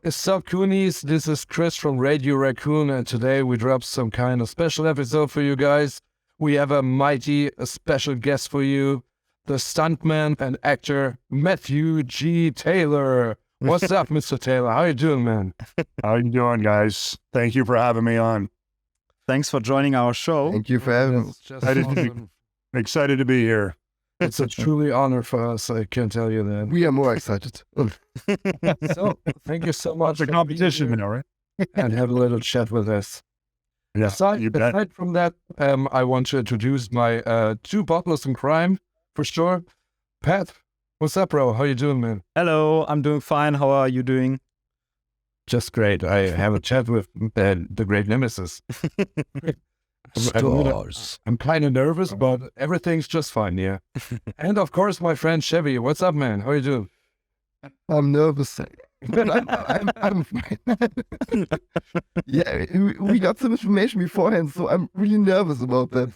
What's up, Coonies? This is Chris from Radio Raccoon, and today we dropped some kind of special episode for you guys. We have a special guest for you, the stuntman and actor Matthew G. Taylor. What's up, Mr. Taylor? How you doing, man? How you doing, guys? Thank you for having me on. Thanks for joining our show. Thank you for having us. Excited to be here. It's a truly honor for us, I can tell you that. We are more excited. So, thank you so much. It's a competition now, right? And have a little chat with us. Yeah, aside from that, I want to introduce my two partners in crime, for sure. Pat, what's up, bro? How you doing, man? Hello, I'm doing fine. How are you doing? Just great. I have a chat with the great Nemesis. I'm kind of nervous, but everything's just fine, yeah. And of course, my friend Chevy. What's up, man? How you doing? I'm nervous, but I'm fine. Yeah, we got some information beforehand, so I'm really nervous about that.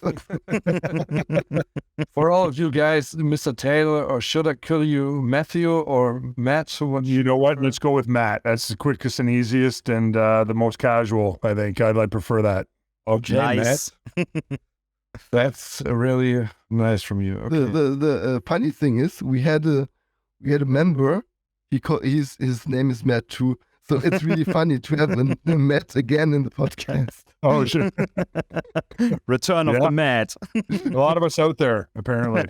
For all of you guys, Mr. Taylor, or should I call you Matthew or Matt? You know what? Let's go with Matt. That's the quickest and easiest and the most casual, I think. I'd prefer that. Okay, nice. Matt. That's really nice from you. Okay. The funny thing is, we had a member. His name is Matt too. So it's really funny to have a Matt again in the podcast. Oh, sure. Return of the Matt. A lot of us out there, apparently.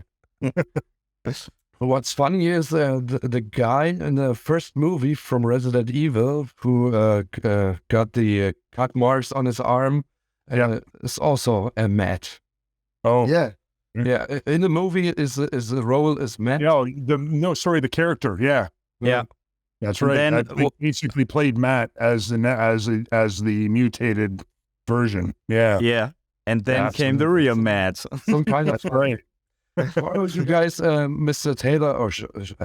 What's funny is the guy in the first movie from Resident Evil who got the cut marks on his arm is also a Matt. Oh. Yeah. Yeah. In the movie, the role is Matt. The character. Yeah. Yeah. That's right. Then, I basically played Matt as the mutated version. Yeah. Yeah. And then came the real Matt. Some kind of. That's right. For all you guys, Mr. Taylor, or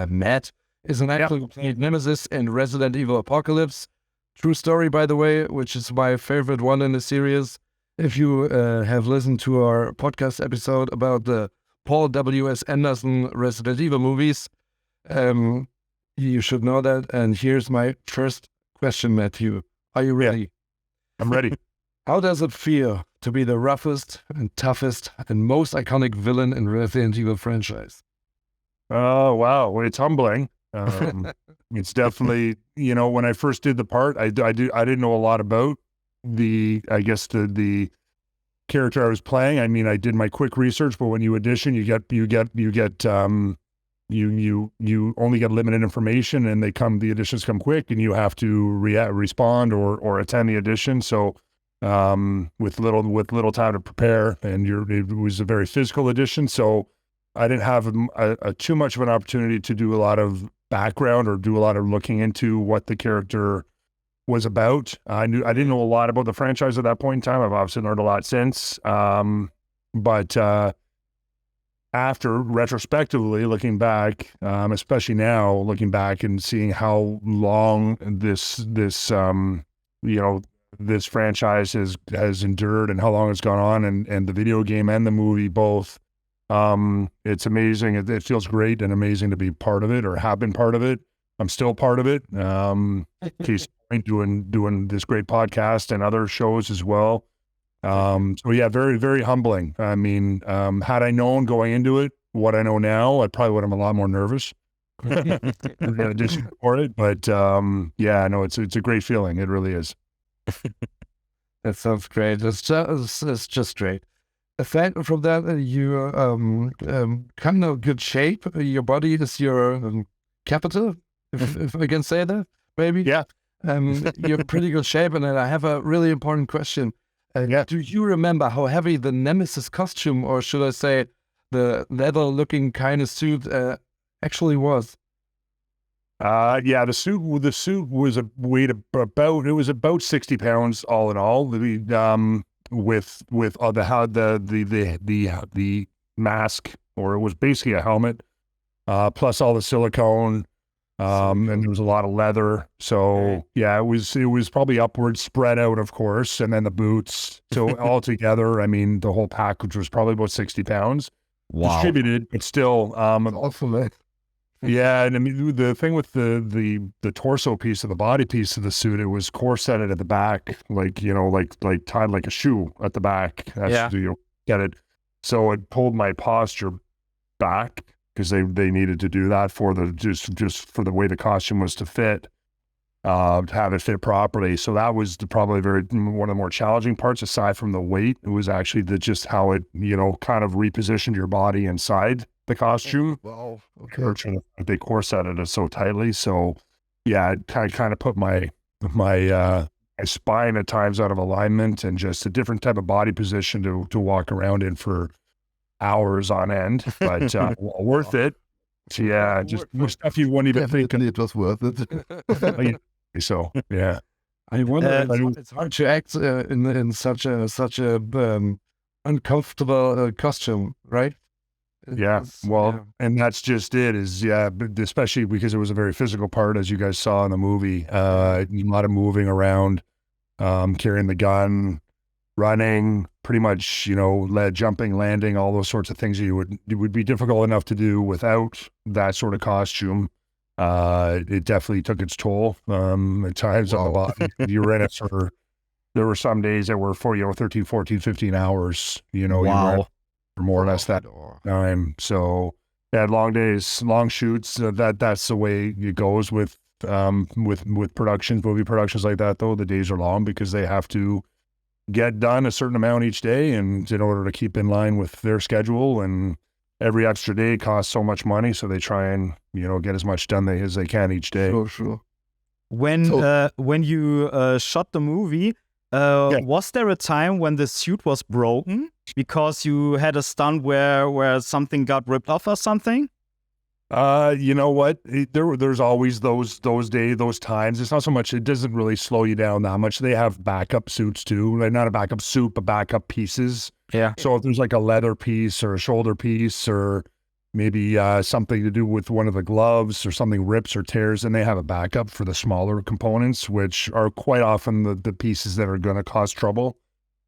Matt, is an actor who played Nemesis in Resident Evil Apocalypse. True story, by the way, which is my favorite one in the series. If you have listened to our podcast episode about the Paul W.S. Anderson Resident Evil movies, you should know that. And here's my first question, Matthew. Are you ready? Yeah. I'm ready. How does it feel to be the roughest and toughest and most iconic villain in Resident Evil franchise? Oh, wow. Well, it's humbling. It's definitely, when I first did the part, I didn't know a lot about the character I was playing. I mean, I did my quick research, but when you audition, you only get limited information, and the auditions come quick, and you have to respond or attend the audition. So, with little time to prepare, and it was a very physical audition. So I didn't have too much of an opportunity to do a lot of background or do a lot of looking into what the character was about. I didn't know a lot about the franchise at that point in time. I've obviously learned a lot since. But after retrospectively looking back, especially now looking back and seeing how long this franchise has endured and how long it's gone on, and the video game and the movie both, it's amazing. It feels great and amazing to be part of it, or have been part of it. I'm still part of it. Case doing this great podcast and other shows as well. So yeah, very, very humbling. I mean, had I known going into it what I know now, I probably would have been a lot more nervous in addition for it. But yeah, no, it's a great feeling. It really is. That sounds great. It's just great. Aside from that, you're kind of good shape. Your body is your capital, if I can say that, maybe. Yeah. You're in pretty good shape, and I have a really important question. Do you remember how heavy the Nemesis costume, or should I say, the leather-looking kind of suit actually was? The suit was weighed about 60 pounds all in all. With the mask, or it was basically a helmet, plus all the silicone. And there was a lot of leather. So yeah, it was probably upwards, spread out, of course, and then the boots. So altogether, I mean, the whole package was probably about 60 pounds. Wow. Distributed, but still, Awesome. yeah. And I mean, the thing with the torso piece of the body piece of the suit, it was corseted at the back, like tied like a shoe at the back. Get it. So it pulled my posture back, because they needed to do that for just for the way the costume was to fit, to have it fit properly. So that was probably one of the more challenging parts, aside from the weight. It was actually just how it, kind of repositioned your body inside the costume. Wow. Okay. They corseted it so tightly. So yeah, it kind of put my spine at times out of alignment, and just a different type of body position to walk around in for hours on end, but worth it. So, yeah, just stuff you wouldn't even think. It was worth it. So yeah, I wonder. It's hard to act in such a uncomfortable costume, right? And that's just it. But especially because it was a very physical part, as you guys saw in the movie. A lot of moving around, carrying the gun, running, pretty much, jumping, landing, all those sorts of things it would be difficult enough to do without that sort of costume. It definitely took its toll at times on the body. You were in it there were some days that were for 13, 14, 15 hours, you were in it for more or less that time. So yeah, long days, long shoots. That's the way it goes with productions, movie productions like that, though. The days are long because they have to get done a certain amount each day, and in order to keep in line with their schedule, and every extra day costs so much money, so they try and get as much done as they can each day. Sure. When you shot the movie, was there a time when the suit was broken because you had a stunt where something got ripped off or something? You know what? There's always those times. It's not so much, it doesn't really slow you down that much. They have backup suits too. Like, not a backup suit, but backup pieces. Yeah. So if there's like a leather piece or a shoulder piece, or maybe something to do with one of the gloves, or something rips or tears, then they have a backup for the smaller components, which are quite often the pieces that are going to cause trouble.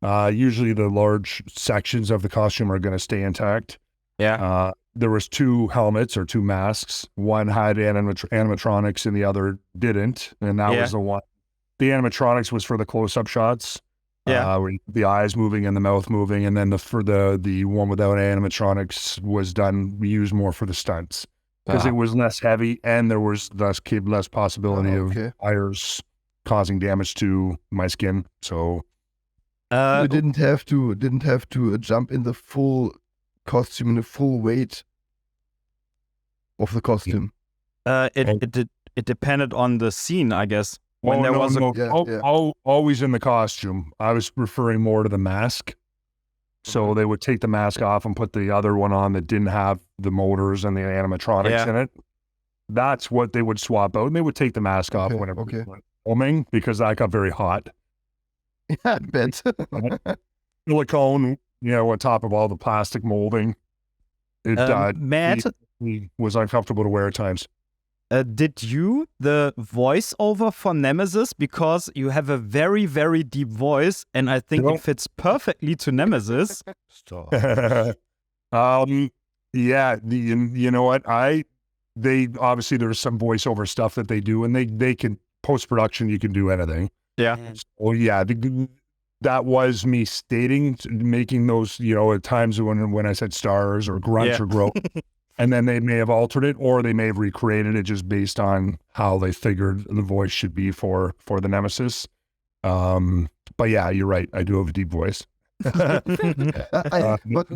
Usually the large sections of the costume are going to stay intact. Yeah. There was 2 helmets or 2 masks. One had animatronics and the other didn't. And that was the one. The animatronics was for the close-up shots. Yeah. The eyes moving and the mouth moving. And then the one without animatronics was used more for the stunts. Because it was less heavy, and there was less possibility of tires causing damage to my skin. So we didn't have to jump in the full costume, in the full weight of the costume. It depended on the scene, I guess. When Always in the costume. I was referring more to the mask. So they would take the mask off and put the other one on that didn't have the motors and the animatronics in it. That's what they would swap out, and they would take the mask off whenever they went filming, because that got very hot. Yeah, I bet. Silicone, on top of all the plastic molding. Matt was uncomfortable to wear at times. Did you the voiceover for Nemesis, because you have a very, very deep voice, and I think it fits perfectly to Nemesis? Stop. You know what? They obviously, there's some voiceover stuff that they do, and they can, post-production, you can do anything. Yeah. So yeah, that was me making those, at times when I said stars or grunts or grow. And then they may have altered it, or they may have recreated it just based on how they figured the voice should be for the Nemesis. But yeah, you're right. I do have a deep voice. They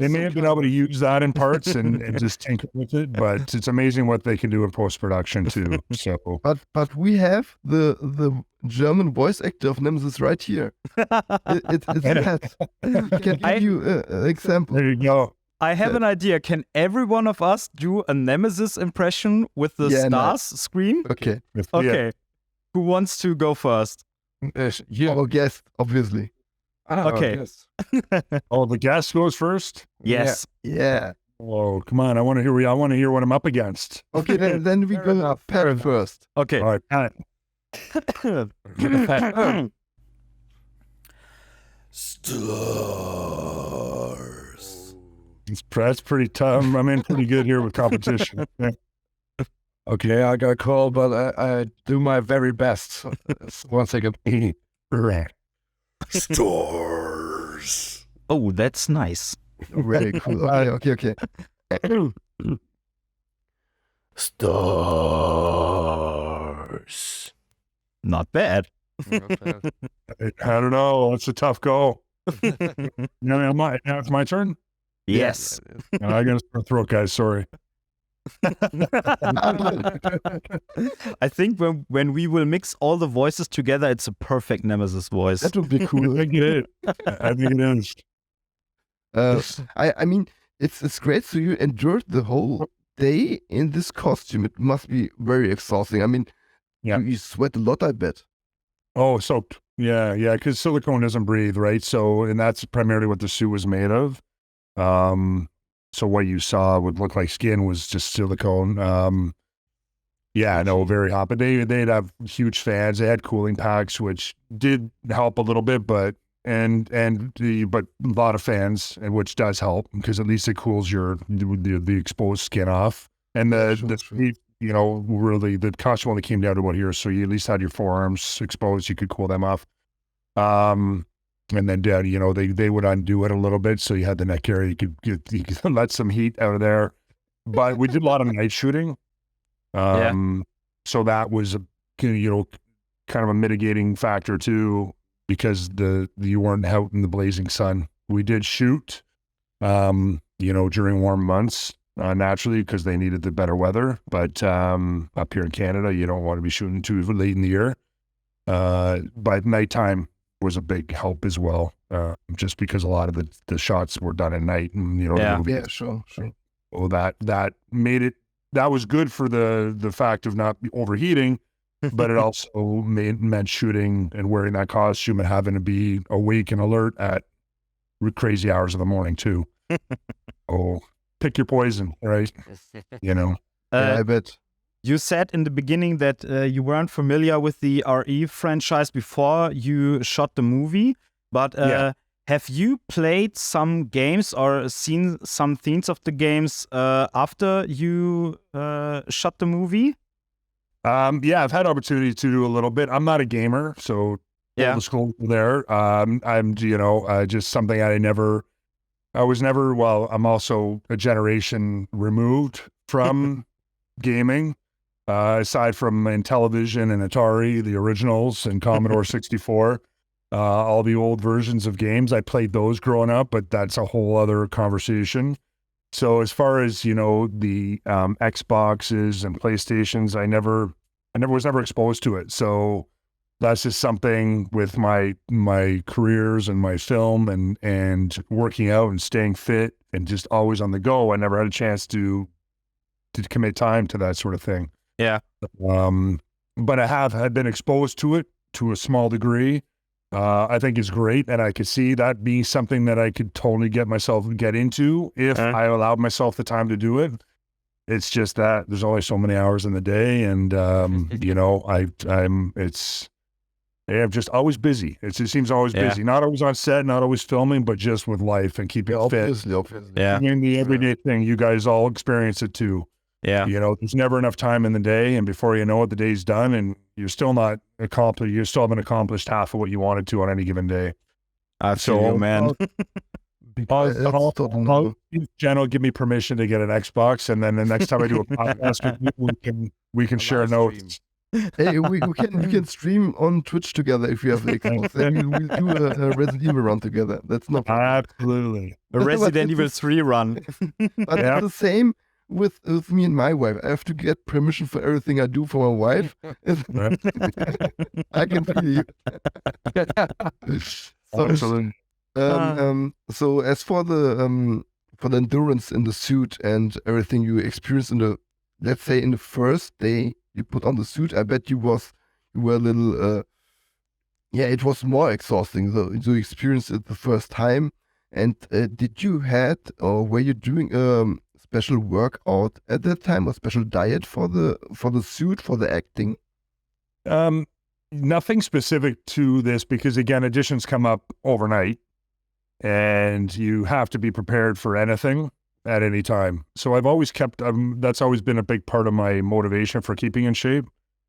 may have been able to use that in parts and just tinker with it, but it's amazing what they can do in post-production too. So, but we have the German voice actor of Nemesis right here. It's that. I can give you an example. There you go. I have an idea. Can every one of us do a Nemesis impression with the stars scream? Okay. Okay. Who wants to go first? Our guest, obviously. Okay. Yes. Oh, the guest goes first? Yes. Yeah. Oh, come on. I want to hear what I'm up against. Okay, then we go Pat first. Okay. All right, Pat. Stars. That's pretty tough. I'm in pretty good here with competition. Yeah. Okay, I got called, but I do my very best. 1 second. Stars. Oh, that's nice. Very cool. Okay. Stars. Not bad. I don't know. It's a tough go. Now it's my turn? Yes. I got a throat, guys. Sorry. I think when we will mix all the voices together, it's a perfect Nemesis voice. That would be cool. I think it is. I mean, it's great. So you endured the whole day in this costume. It must be very exhausting. I mean, you sweat a lot, I bet. Oh, soaked. Yeah, because silicone doesn't breathe, right? So, and that's primarily what the suit was made of. So what you saw would look like skin was just silicone. Very hot. But they'd have huge fans. They had cooling packs, which did help a little bit, but a lot of fans, and which does help because at least it cools the exposed skin off. And really the costume only came down to about here, so you at least had your forearms exposed. You could cool them off. And then they would undo it a little bit, so you had the neck area. You could let some heat out of there. But we did a lot of night shooting. So that was kind of a mitigating factor too, because you weren't out in the blazing sun. We did shoot, during warm months, naturally, because they needed the better weather. But up here in Canada, you don't want to be shooting too late in the year. But nighttime was a big help as well, just because a lot of the shots were done at night, and the movie. Sure. Oh, that made it. That was good for the fact of not overheating, but it also meant shooting and wearing that costume and having to be awake and alert at crazy hours of the morning too. Oh, pick your poison, right? I bet. You said in the beginning that you weren't familiar with the RE franchise before you shot the movie, but have you played some games or seen some themes of the games after you shot the movie? I've had opportunity to do a little bit. I'm not a gamer, so full disclosure there. I'm just something I'm also a generation removed from gaming. Aside from in television and Atari, the originals, and Commodore 64, all the old versions of games, I played those growing up, but that's a whole other conversation. So as far as, the Xboxes and PlayStations, I was never exposed to it. So that's just something with my careers and my film and working out and staying fit and just always on the go. I never had a chance to commit time to that sort of thing. Yeah. But I had been exposed to it to a small degree. I think it's great, and I could see that being something that I could totally get into if I allowed myself the time to do it. It's just that there's only so many hours in the day, and I'm just always busy. It seems always busy. Not always on set, not always filming, but just with life and keeping fit. Obviously. Yeah. I mean, the everyday thing, you guys all experience it too. Yeah. There's never enough time in the day, and before you know it, the day's done, and you still haven't accomplished half of what you wanted to on any given day. I feel you, man. Jen will give me permission to get an Xbox, and then the next time I do a podcast with you, we can share notes. Hey, we can stream on Twitch together if you have the Xbox. Then we'll do a Resident Evil run together. That's no problem. Absolutely. A Resident Evil 3 run. But it's the same with me and my wife. I have to get permission for everything I do for my wife. I can feel you. Absolutely. So as for the the endurance in the suit and everything you experienced in the, let's say, in the first day you put on the suit. I bet you were a little, it was more exhausting. So you experienced it the first time. And did you had, or were you doing special workout at that time, or special diet for the suit, for the acting? Nothing specific to this, because again, auditions come up overnight and you have to be prepared for anything at any time. So I've always kept, that's always been a big part of my motivation for keeping in shape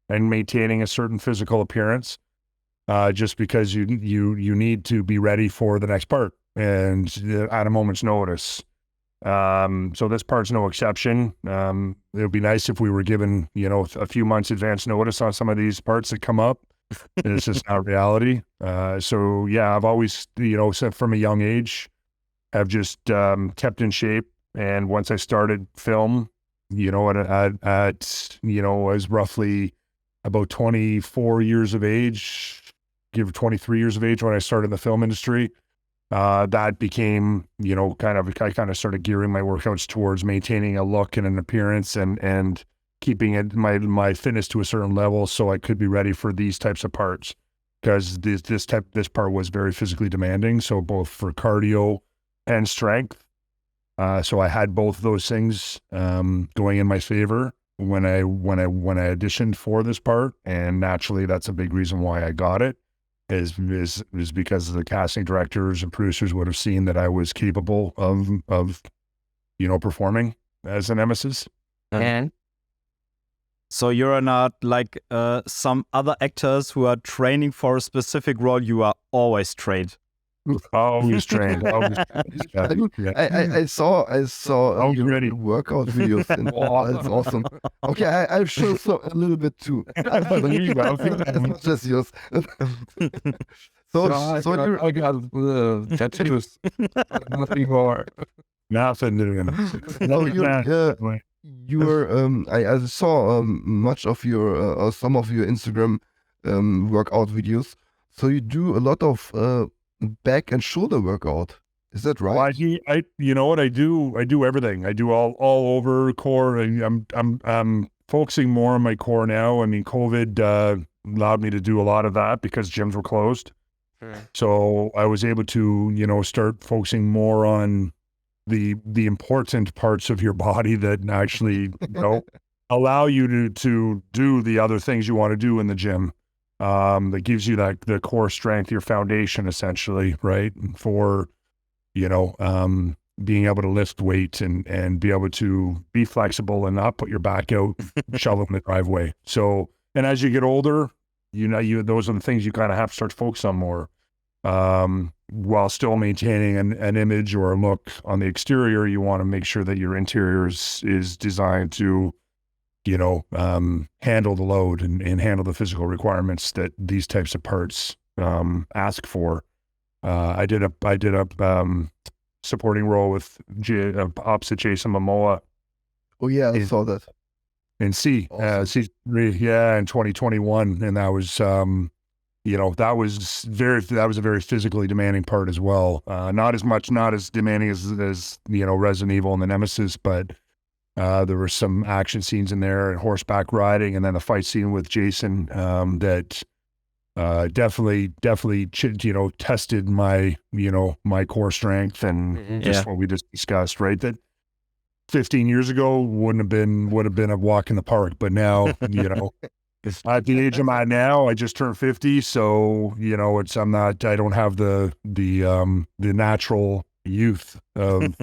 and maintaining a certain physical appearance, just because you need to be ready for the next part and at a moment's notice. So this part's no exception. It would be nice if we were given, a few months advance notice on some of these parts that come up. It's just not reality. So yeah, I've always, from a young age, have just kept in shape. And once I started film, I was roughly about 24 years of age, 23 years of age when I started in the film industry. That became, I kind of started gearing my workouts towards maintaining a look and an appearance and keeping it my fitness to a certain level so I could be ready for these types of parts, because this part was very physically demanding. So both for cardio and strength. So I had both those things going in my favor when I auditioned for this part, and naturally that's a big reason why I got it. Is because the casting directors and producers would have seen that I was capable of performing as a Nemesis. And so you're not like some other actors who are training for a specific role. You are always trained. Always trained. Always trained. Yeah. I saw your ready workout videos. And, that's awesome. Okay, I'll show a little bit too. As much as yours. I got tattoos. Nothing more. Nothing doing. I saw much of your or some of your Instagram workout videos. So you do a lot of back and shoulder workout. Is that right? Well, I do everything. I do all over core. I'm focusing more on my core now. I mean, COVID allowed me to do a lot of that because gyms were closed. Sure. So I was able to, start focusing more on the important parts of your body that actually, allow you to do the other things you want to do in the gym. That gives you the core strength, your foundation, essentially, right? For, being able to lift weight and be able to be flexible and not put your back out, shoveling the driveway. So, and as you get older, those are the things you kind of have to start to focus on more, while still maintaining an image or a look on the exterior. You want to make sure that your interior is designed to, handle the load and handle the physical requirements that these types of parts ask for. I did a supporting role with opposite Jason Momoa. Oh yeah, I saw that. In season 3, in 2021, and that was that was a very physically demanding part as well. Not as demanding as Resident Evil and the Nemesis, but there were some action scenes in there and horseback riding, and then the fight scene with Jason that definitely tested my my core strength and just what we just discussed, right? That 15 years ago would have been a walk in the park, but now at the age I'm at now, I just turned 50, so I don't have the natural youth of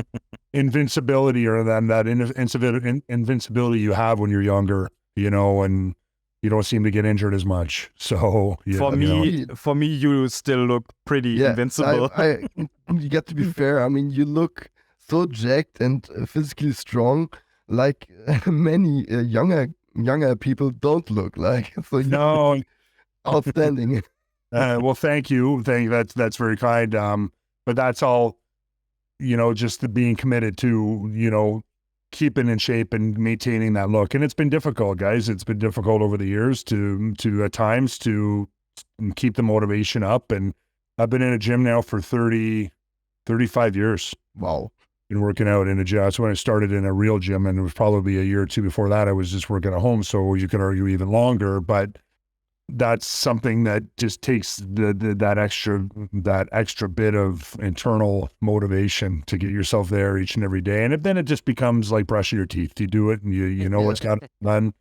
invincibility or that invincibility you have when you're younger, and you don't seem to get injured as much. So for me, you still look pretty invincible. You got to be fair. I mean, you look so jacked and physically strong, like many younger people don't look like. So no, outstanding. Well, thank you. That's very kind. But that's all, just the being committed to, keeping in shape and maintaining that look. And it's been difficult, guys. It's been difficult over the years to at times to keep the motivation up. And I've been in a gym now for 35 years. Wow. been working out in a gym. That's when I started in a real gym, and it was probably a year or two before that I was just working at home. So you could argue even longer, but that's something that just takes that extra bit of internal motivation to get yourself there each and every day. And then it just becomes like brushing your teeth. You do it, and you know what's got to be done.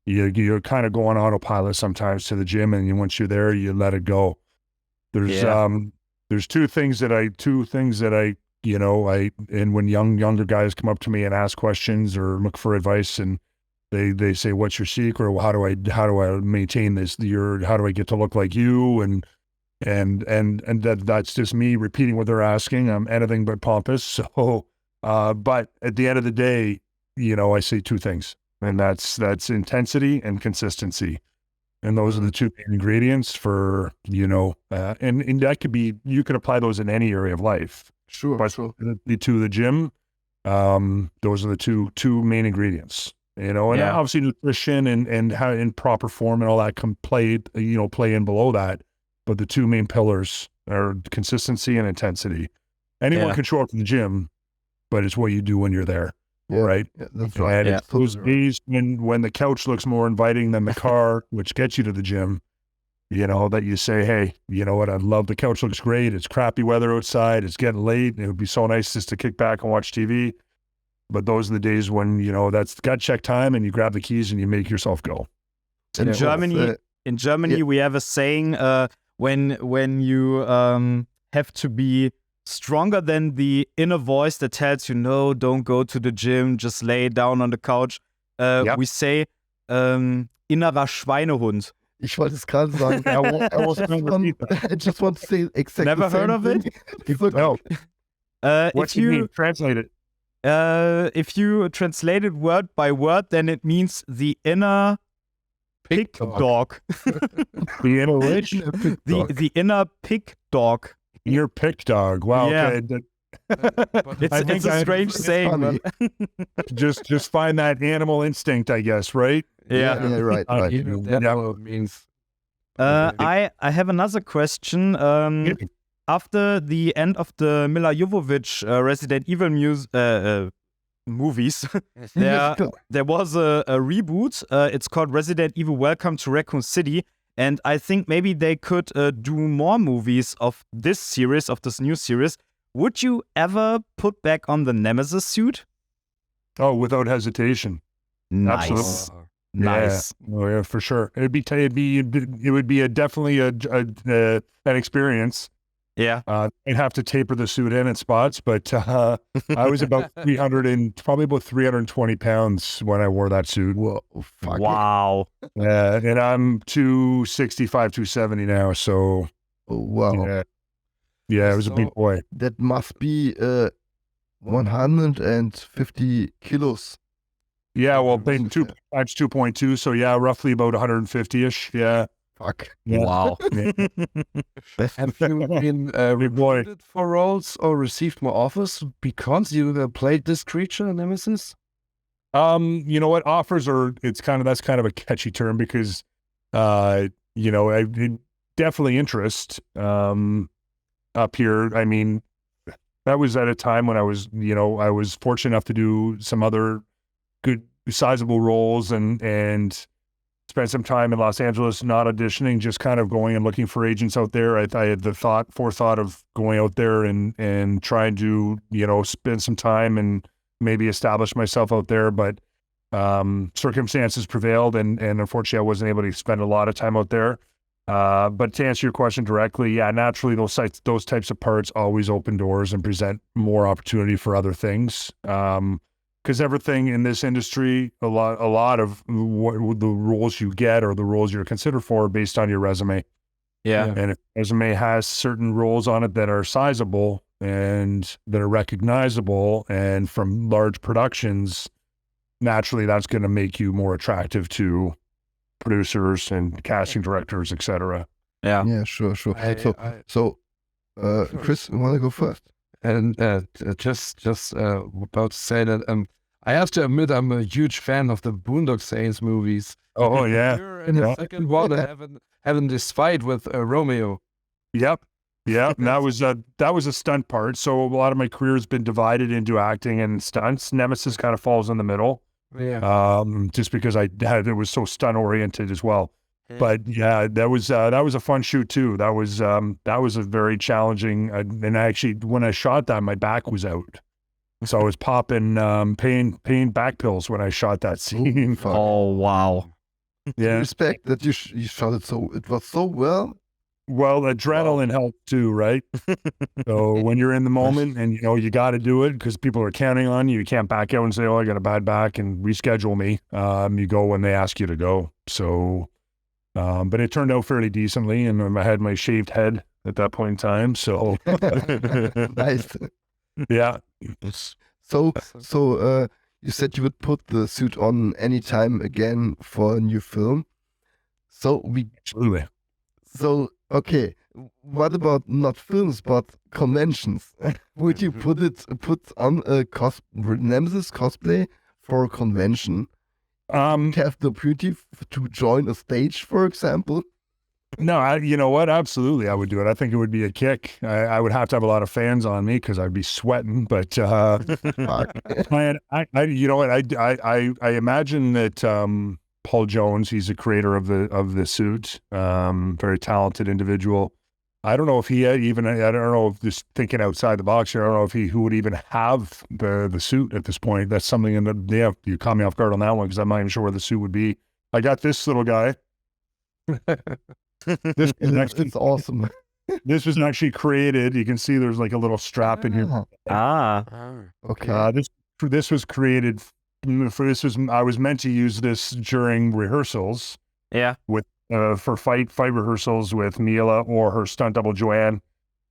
You're kind of going autopilot sometimes to the gym, and once you're there, you let it go. There's two things that I and when younger guys come up to me and ask questions or look for advice, and they say, "What's your secret? Or how do I maintain this? How do I get to look like you?" And that's just me repeating what they're asking. I'm anything but pompous. So, but at the end of the day, I say two things, and that's intensity and consistency. And those are the two main ingredients for, and that could be, you could apply those in any area of life. Sure. But to the gym, those are the two main ingredients, and obviously nutrition and how in proper form and all that can play in below that. But the two main pillars are consistency and intensity. Anyone can show up to the gym, but it's what you do when you're there. Yeah, right. Yeah, that's right. And it's those days when the couch looks more inviting than the car, which gets you to the gym, that you say, hey, you know what? I love the couch. Looks great. It's crappy weather outside. It's getting late. It would be so nice just to kick back and watch TV. But those are the days when, that's gut check time, and you grab the keys and you make yourself go. In Germany, we have a saying, when you have to be stronger than the inner voice that tells you, no, don't go to the gym, just lay down on the couch. We say, innerer Schweinehund. Ich wollte es gerade sagen. I just want to say exactly. Never heard of it? No. What do you mean? Translate it. If you translate it word by word, then it means the inner pig dog. The inner which? The inner pig dog. Your pick dog. Wow. Yeah. Okay. It's a strange saying. Just find that animal instinct, I guess, right? Yeah. Right. That means. I have another question. After the end of the Mila Jovovich Resident Evil movies, there was a reboot. It's called Resident Evil Welcome to Raccoon City. And I think maybe they could do more movies of this new series. Would you ever put back on the Nemesis suit? Oh, without hesitation. Nice. Absolutely. Nice. Yeah. Oh, yeah, for sure. It would be definitely an experience. Yeah. I'd have to taper the suit in spots, but I was about 320 pounds when I wore that suit. Whoa, fuck. Wow. Yeah, and I'm 265, 270 now, so. Oh, wow. Yeah, it was a big boy. That must be 150 kilos. Yeah, well, 2 times 2.2, so yeah, roughly about 150-ish, yeah. Fuck. Yeah. Wow. Have you been recruited for roles or received more offers because you played this creature, Nemesis? You know what? Offers are, that's kind of a catchy term because, I definitely interest up here. I mean, that was at a time when I was fortunate enough to do some other good, sizable roles and spent some time in Los Angeles, not auditioning, just kind of going and looking for agents out there. I had the forethought of going out there and trying to, spend some time and maybe establish myself out there. But circumstances prevailed, and unfortunately, I wasn't able to spend a lot of time out there. But to answer your question directly, yeah, naturally, those types of parts always open doors and present more opportunity for other things. Because everything in this industry, a lot of what the roles you get or the roles you're considered for are based on your resume. Yeah. And if resume has certain roles on it that are sizable and that are recognizable and from large productions, naturally that's going to make you more attractive to producers and casting directors, etc. Yeah. Yeah, sure. So, Chris, you want to go first? And just about to say that I have to admit I'm a huge fan of the Boondock Saints movies. Oh yeah. You're in the second one having this fight with Romeo. Yep. Yeah, and that was a stunt part. So a lot of my career has been divided into acting and stunts. Nemesis kind of falls in the middle. Yeah. Just because it was so stunt oriented as well. But yeah, that was a fun shoot too. That was a very challenging. And actually, when I shot that, my back was out, so I was popping pain back pills when I shot that scene. Oh wow! Yeah, Respect that you shot it so. It was so well. well, adrenaline helped too, right? So when you're in the moment and you got to do it because people are counting on you, you can't back out and say, "Oh, I got a bad back," and reschedule me. You go when they ask you to go. So. But it turned out fairly decently, and I had my shaved head at that point in time. So, Nice. yeah. So you said you would put the suit on anytime again for a new film. Absolutely. So okay, what about not films but conventions? Would you put on a Nemesis cosplay for a convention? Have the opportunity to join a stage, for example? No, you know what? Absolutely, I would do it. I think it would be a kick. I would have to have a lot of fans on me because I'd be sweating. But man, you know what? I imagine that Paul Jones, he's the creator of the suit, very talented individual. I don't know if he even, I don't know if just thinking outside the box here, I don't know if who would even have the suit at this point. That's something you caught me off guard on that one because I'm not even sure where the suit would be. I got this little guy. It's awesome. This was actually created. You can see there's like a little strap in here. Okay. This was created I was meant to use this during rehearsals. Yeah. For fight rehearsals with Mila or her stunt double Joanne.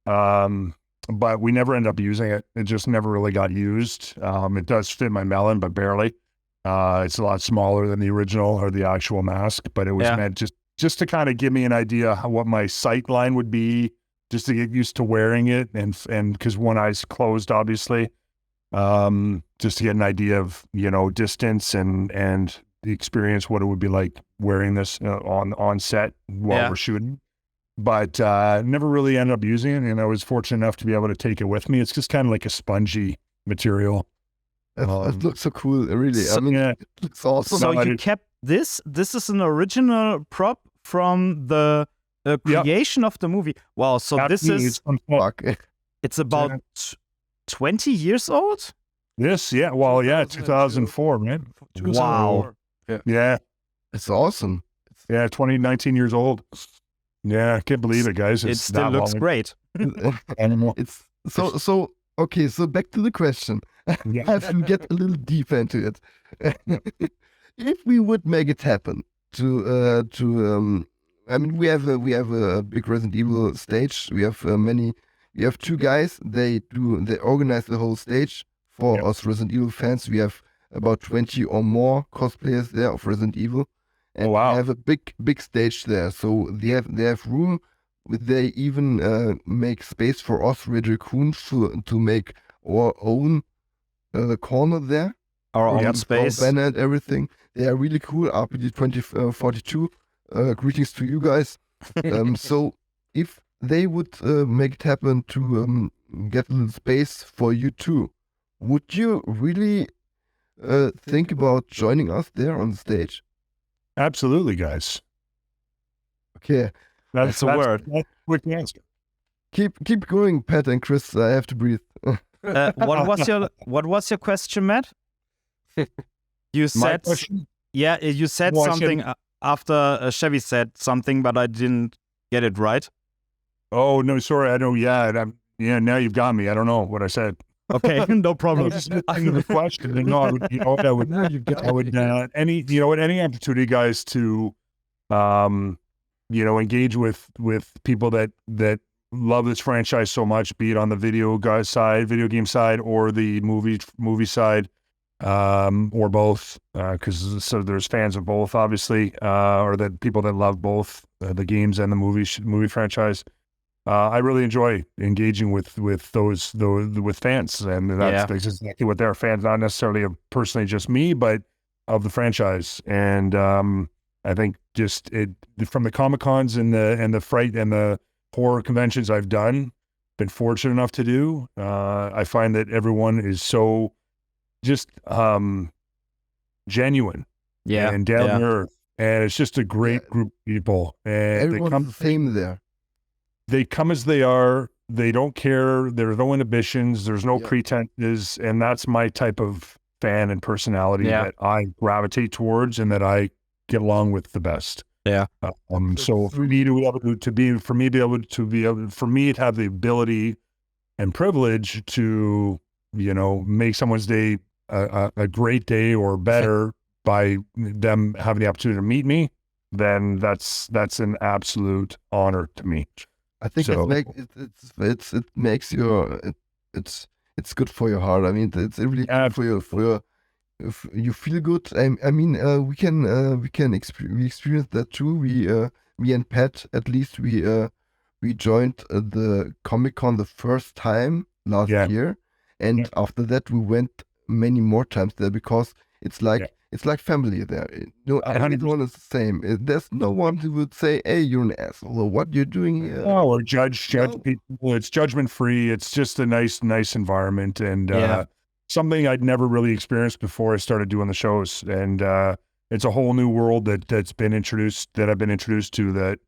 But we never ended up using it. It just never really got used. It does fit my melon, but barely. It's a lot smaller than the original or the actual mask, but it was meant just to kind of give me an idea what my sight line would be, just to get used to wearing it, and because one eye's closed, obviously, just to get an idea of distance and the experience, what it would be like wearing this on set while we're shooting. But never really ended up using it, and I was fortunate enough to be able to take it with me. It's just kind of like a spongy material. It looks so cool, really. It looks awesome. So you kept this? This is an original prop from the creation of the movie. Wow, so this is... It's about 20 years old? This, 2004, man. Wow. Yeah. It's awesome. 19 years old. Yeah, I can't believe it, guys. It still looks great. It's so okay, so back to the question. I have to get a little deeper into it. If we would make it happen we have a big Resident Evil stage. We have two guys. They organize the whole stage for us Resident Evil fans. We have about 20 or more cosplayers there of Resident Evil. And they have a big stage there. So they have room. They even make space for us Radio Raccoon to make our own corner there. Our own space. Our banner and everything. They are really cool. RPG 2042. Greetings to you guys. So if they would make it happen to get a little space for you too, would you really think about joining us there on stage? Absolutely, guys. Okay. That's a word. That's a quick answer. Keep going, Pat and Chris. I have to breathe. What was your question, Matt? You said you said something after Chevy said something, but I didn't get it right. Oh no, sorry. I don't. Now you've got me. I don't know what I said. Okay, no problem. Just listening to the question. Any opportunity, guys, to engage with people that love this franchise so much, be it on the video game side, or the movie side, or both, because there's fans of both, obviously, or that people that love both the games and the movie franchise. I really enjoy engaging with fans, and that's exactly what they're fans, not necessarily of personally just me, but of the franchise. And I think just from the Comic-Cons and the Fright and the horror conventions I've done, been fortunate enough to do, I find that everyone is so just genuine and down to earth. And it's just a great group of people. And everyone's the same there. They come as they are. They don't care. There's no inhibitions. There's no pretenses. And that's my type of fan and personality that I gravitate towards and that I get along with the best. Yeah. So for me to have the ability and privilege to, make someone's day a great day or better by them having the opportunity to meet me, then that's an absolute honor to me. I think it makes it's good for your heart. I mean, it's really good for your if you feel good. I mean, we experience that too. Me and Pat, at least we joined the Comic-Con the first time last year, and after that we went many more times there because it's like family there. Everyone is the same. There's no one who would say, "Hey, you're an asshole," or "What you're doing here." Oh, or judge people. It's judgment free. It's just a nice environment, and something I'd never really experienced before I started doing the shows. And it's a whole new world that I've been introduced to that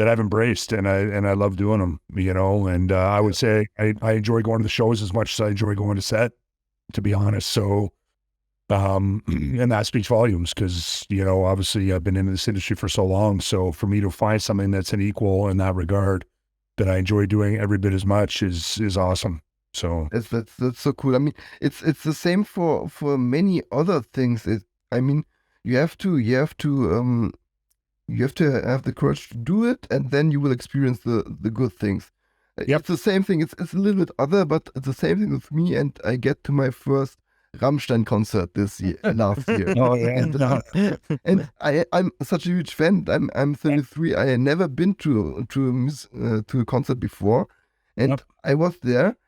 I've embraced, and I love doing them. And I would say I enjoy going to the shows as much as I enjoy going to set, to be honest. So. And that speaks volumes because, obviously I've been in this industry for so long. So for me to find something that's an equal in that regard that I enjoy doing every bit as much is awesome. So that's so cool. I mean, it's the same for many other things. You have to have the courage to do it, and then you will experience the good things. It's the same thing. It's a little bit other, but it's the same thing with me. And I get to my first Rammstein concert last year. Oh yeah, and I'm such a huge fan. I'm 33. I had never been to a concert before, and I was there.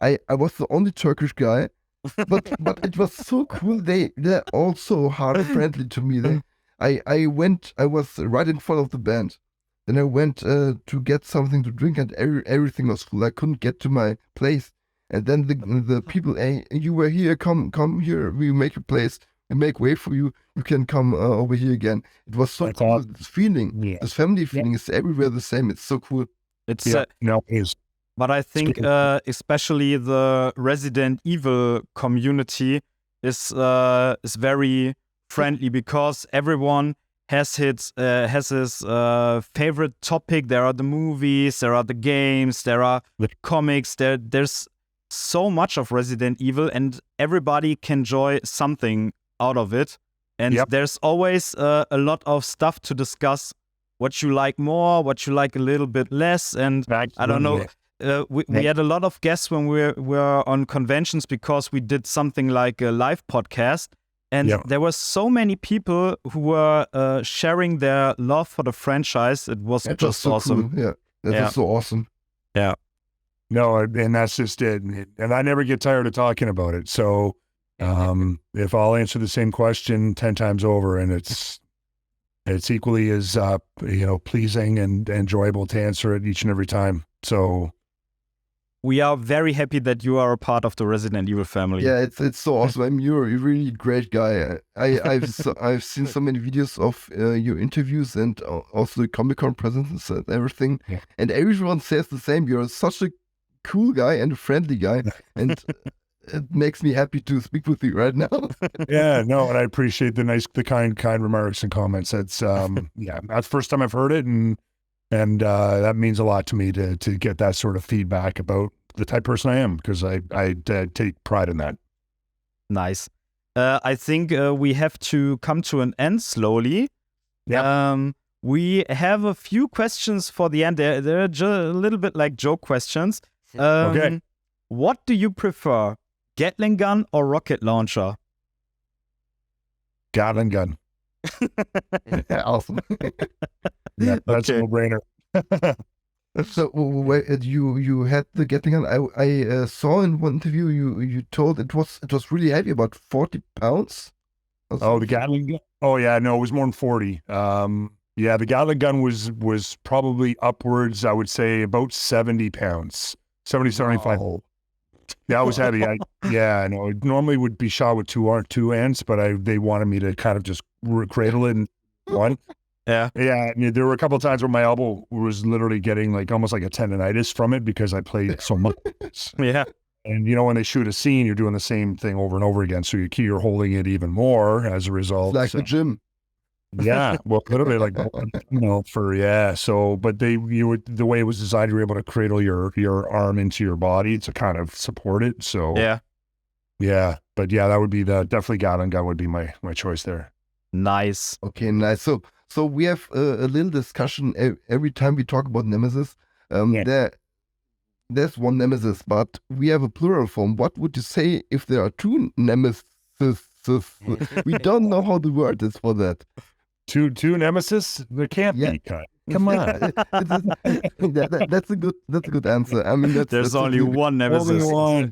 I was the only Turkish guy, but it was so cool. They're all so heart friendly to me. I was right in front of the band. Then I went to get something to drink, and everything was full. I couldn't get to my place. And then the people, "Hey, you were here, come here, we make a place, we make way for you, you can come over here again." It was so cool, this feeling, this family feeling is everywhere the same. It's so cool. It's but I think especially the Resident Evil community is very friendly because everyone has his favorite topic. There are the movies, there are the games, there are the comics, there's so much of Resident Evil, and everybody can enjoy something out of it. And there's always a lot of stuff to discuss. What you like more, what you like a little bit less, and I don't know. We had a lot of guests when we were on conventions because we did something like a live podcast, and there were so many people who were sharing their love for the franchise. It was just so awesome. Cool. Yeah, that is so awesome. Yeah. No, and that's just it. And I never get tired of talking about it. So if I'll answer the same question 10 times over, and it's equally as pleasing and enjoyable to answer it each and every time. So we are very happy that you are a part of the Resident Evil family. Yeah, it's so awesome. I mean, you're a really great guy. I've seen so many videos of your interviews and also the Comic-Con presence and everything. Yeah. And everyone says the same. You're such a cool guy and a friendly guy, and it makes me happy to speak with you right now. Yeah, no, and I appreciate the kind remarks and comments. That's that's the first time I've heard it, and that means a lot to me to get that sort of feedback about the type of person I am, because I take pride in that. Nice. I think we have to come to an end slowly. Yeah. We have a few questions for the end. They're a little bit like joke questions. Okay. What do you prefer, Gatling gun or rocket launcher? Gatling gun. Awesome. Yeah, that's a no-brainer. So you had the Gatling gun. I saw in one interview you told it was really heavy, about 40 pounds. Oh, the Gatling gun. Oh yeah, no, it was more than 40. Yeah, the Gatling gun was probably upwards, I would say, about 70 pounds. 75. Wow. Yeah, I was heavy. I know. It normally would be shot with two ends, but they wanted me to kind of just cradle it in one. Yeah. Yeah, I mean, there were a couple of times where my elbow was literally getting like almost like a tendonitis from it because I played so much. Yeah. And when they shoot a scene, you're doing the same thing over and over again, so you're holding it even more as a result. Like the gym. Yeah, well, literally like So, but the way it was designed, you were able to cradle your arm into your body to kind of support it. So yeah, but yeah, that would be definitely Gatling gun would be my choice there. Nice. Okay, nice. So we have a little discussion every time we talk about Nemesis. There's one Nemesis, but we have a plural form. What would you say if there are two Nemesis? We don't know how the word is for that. Two Nemesis? There can't be. Come on. That's a good answer. I mean, there's only one Nemesis. Only one.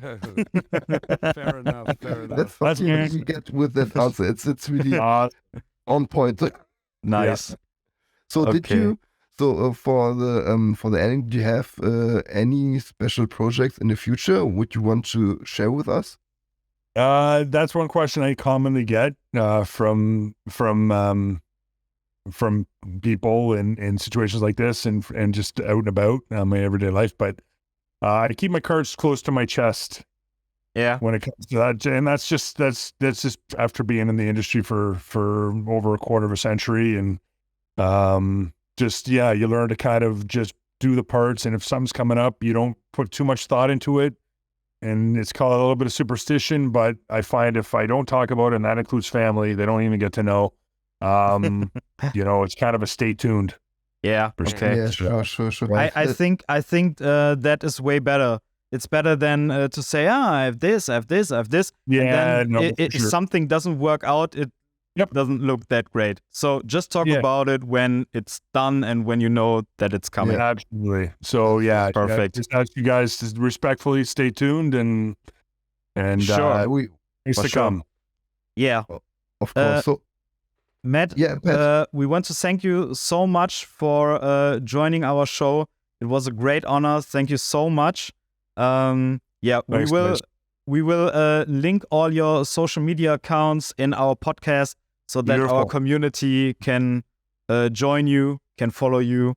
Fair enough. That's something you get with that answer. It's really on point. Nice. Yeah. So did you? So for the ending, do you have any special projects in the future? Would you want to share with us? That's one question I commonly get from people in situations like this and just out and about my everyday life. But I keep my cards close to my chest. Yeah. When it comes to that, and that's just after being in the industry for over a quarter of a century, and you learn to kind of just do the parts, and if something's coming up, you don't put too much thought into it. And it's called a little bit of superstition, but I find if I don't talk about it, and that includes family, they don't even get to know. It's kind of a stay tuned. Yeah. Okay. Yeah, sure. I think that is way better. It's better than to say, I have this. Yeah. And then if something doesn't work out, it doesn't look that great. So just talk about it when it's done and when you know that it's coming. Yeah, absolutely. So perfect. Just ask you guys to respectfully stay tuned and sure. Thanks to come. Yeah. Of course. So Matt, we want to thank you so much for joining our show. It was a great honor. Thank you so much. Thanks, we will link all your social media accounts in our podcast so that our community can join you, can follow you.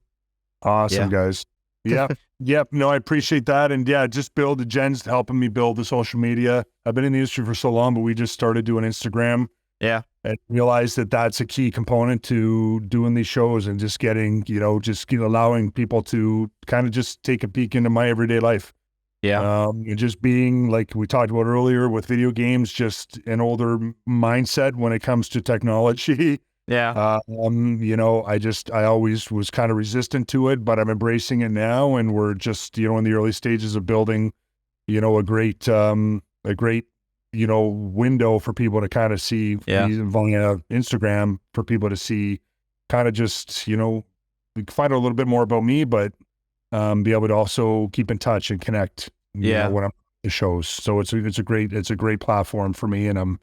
Awesome, guys. Yep. No, I appreciate that. And just Jen's helping me build the social media. I've been in the industry for so long, but we just started doing Instagram. Yeah. And realized that that's a key component to doing these shows and just getting, allowing people to kind of just take a peek into my everyday life. Yeah. And just being, like we talked about earlier with video games, just an older mindset when it comes to technology. Yeah. I always was kind of resistant to it, but I'm embracing it now. And we're just, in the early stages of building, a great window for people to kind of see via Instagram, for people to see kind of just, find out a little bit more about me, but be able to also keep in touch and connect, when I'm at the shows. So it's a great platform for me, and I'm,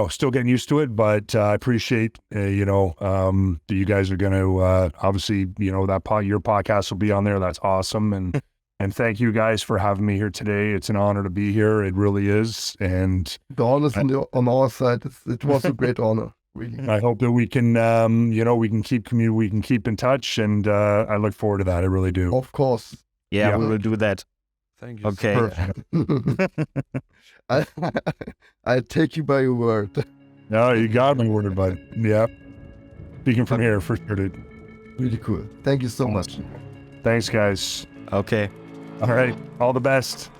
still getting used to it, but I appreciate, that you guys are going to, obviously, your podcast will be on there. That's awesome. And thank you guys for having me here today. It's an honor to be here. It really is. And the honor on our side. It was a great honor. Really. I hope that we can, we can keep in touch, and I look forward to that. I really do. Of course. Yeah, we will do that. Thank you. Okay. I take you by your word. No, you got my word, bud. Yeah. Speaking from here, for sure, dude. Really cool. Thank you so much. Thanks, guys. Okay. All right. All the best.